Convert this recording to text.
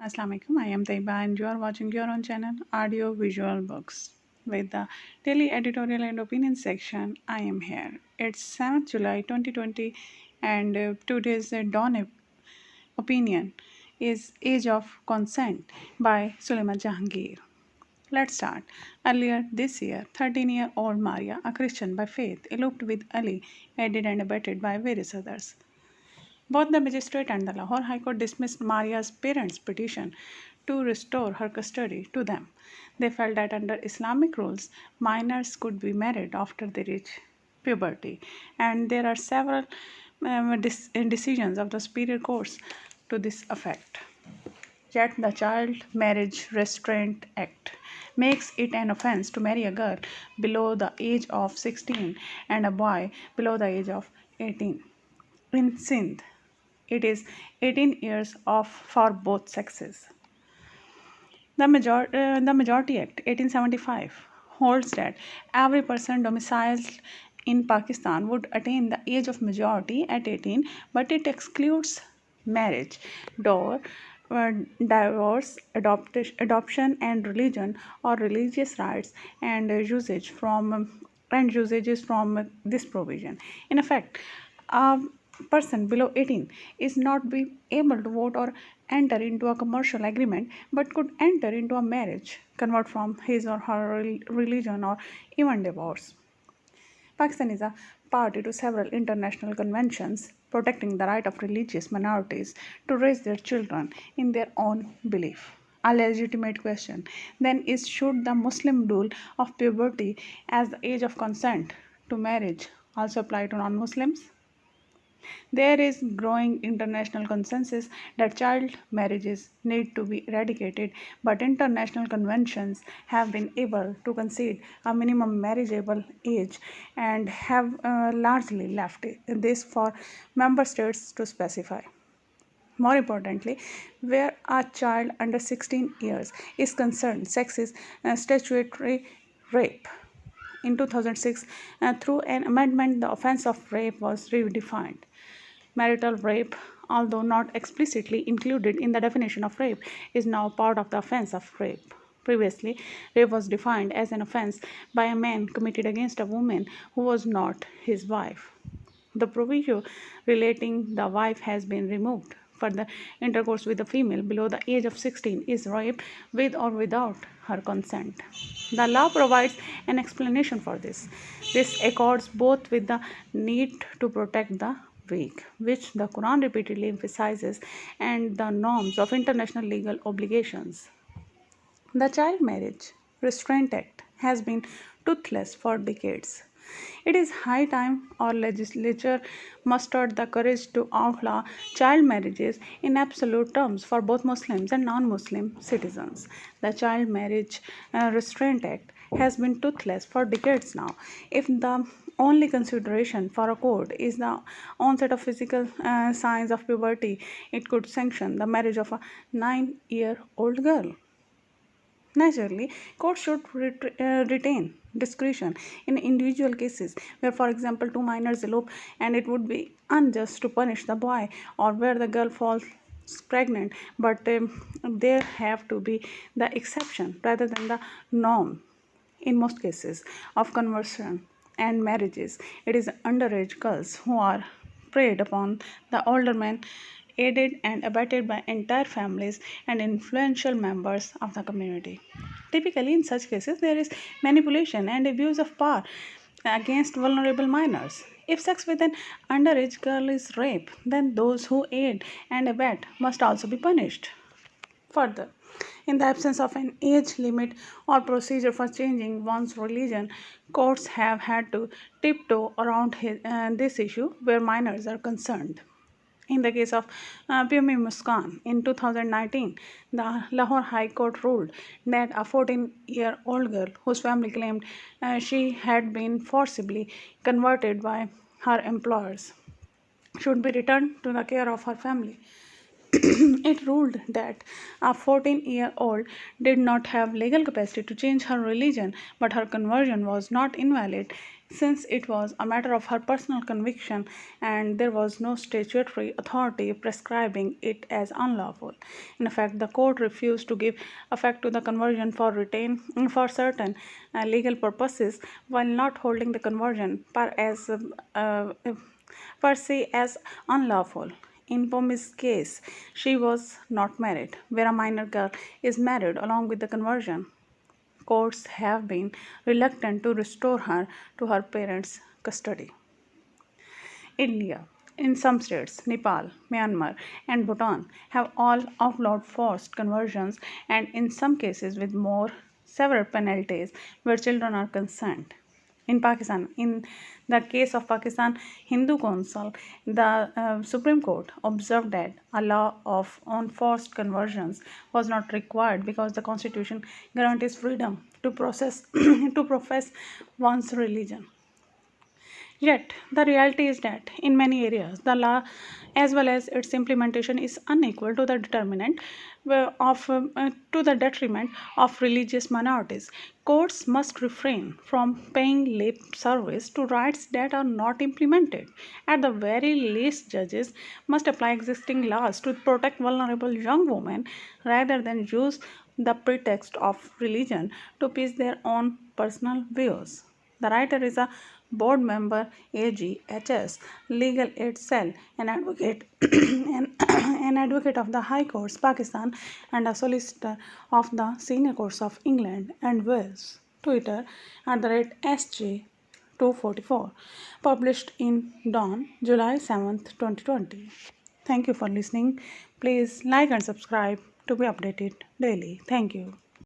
Assalamualaikum. I am Taiba and you are watching your own channel Audio Visual Books. With the daily editorial and opinion section, I am here. It's 7th July 2020 and today's opinion is Age of Consent by Sulema Jahangir. Let's start. Earlier this year, 13-year-old Maria, a Christian by faith, eloped with Ali, aided and abetted by various others. Both the magistrate and the Lahore High Court dismissed Maria's parents' petition to restore her custody to them. They felt that under Islamic rules, minors could be married after they reach puberty, and there are several decisions of the superior courts to this effect. Yet the Child Marriage Restraint Act makes it an offense to marry a girl below the age of 16 and a boy below the age of 18. In Sindh, it is 18 years off for both sexes. The Majority Act 1875 holds that every person domiciled in Pakistan would attain the age of majority at 18, but it excludes marriage, divorce, adoption, and religion or religious rights and usages from this provision. In effect, a person below 18 is not be able to vote or enter into a commercial agreement but could enter into a marriage, convert from his or her religion, or even divorce. Pakistan is a party to several international conventions protecting the right of religious minorities to raise their children in their own belief. A legitimate question then is, should the Muslim rule of puberty as the age of consent to marriage also apply to non-Muslims? There is growing international consensus that child marriages need to be eradicated, but international conventions have been able to concede a minimum marriageable age and have largely left this for member states to specify. More importantly, where a child under 16 years is concerned, sex is statutory rape. In 2006, through an amendment, the offense of rape was redefined. Marital rape, although not explicitly included in the definition of rape, is now part of the offense of rape. Previously, rape was defined as an offense by a man committed against a woman who was not his wife. The provision relating the wife has been removed. Further, intercourse with a female below the age of 16 is rape with or without her consent. The law provides an explanation for this. This accords both with the need to protect the weak, which the Quran repeatedly emphasizes, and the norms of international legal obligations. The Child Marriage Restraint Act has been toothless for decades. It is high time our legislature mustered the courage to outlaw child marriages in absolute terms for both Muslims and non-Muslim citizens. The Child Marriage Restraint Act has been toothless for decades now. If the only consideration for a court is the onset of physical signs of puberty, it could sanction the marriage of a 9-year-old girl. Naturally, courts should retain discretion in individual cases where, for example, two minors elope and it would be unjust to punish the boy, or where the girl falls pregnant, but there have to be the exception rather than the norm. In most cases of conversion and marriages, it is underage girls who are preyed upon. The older men aided and abetted by entire families and influential members of the community. Typically, in such cases, there is manipulation and abuse of power against vulnerable minors. If sex with an underage girl is rape, then those who aid and abet must also be punished. Further, in the absence of an age limit or procedure for changing one's religion, courts have had to tiptoe around this issue where minors are concerned. In the case of PMS Muskan in 2019, the Lahore High Court ruled that a 14-year-old girl whose family claimed she had been forcibly converted by her employers should be returned to the care of her family. It ruled that a 14-year-old did not have legal capacity to change her religion, but her conversion was not invalid since it was a matter of her personal conviction and there was no statutory authority prescribing it as unlawful. In fact, the court refused to give effect to the conversion for certain legal purposes while not holding the conversion uh, per se as unlawful. In Pomi's case, she was not married, where a minor girl is married along with the conversion. Courts have been reluctant to restore her to her parents' custody. India, in some states, Nepal, Myanmar, and Bhutan have all outlawed forced conversions, and in some cases with more severe penalties where children are concerned. In Pakistan, in the case of Pakistan Hindu Council, the Supreme Court observed that a law of on forced conversions was not required because the Constitution guarantees freedom to process to profess one's religion. Yet, the reality is that in many areas, the law as well as its implementation is unequal to the to the detriment of religious minorities. Courts must refrain from paying lip service to rights that are not implemented. At the very least, judges must apply existing laws to protect vulnerable young women rather than use the pretext of religion to push their own personal views. The writer is a board member, AGHS, Legal Aid Cell, an advocate, an advocate of the High Courts, Pakistan, and a solicitor of the Senior Courts of England and Wales. Twitter @SJ244. Published in Dawn, July 7th, 2020. Thank you for listening. Please like and subscribe to be updated daily. Thank you.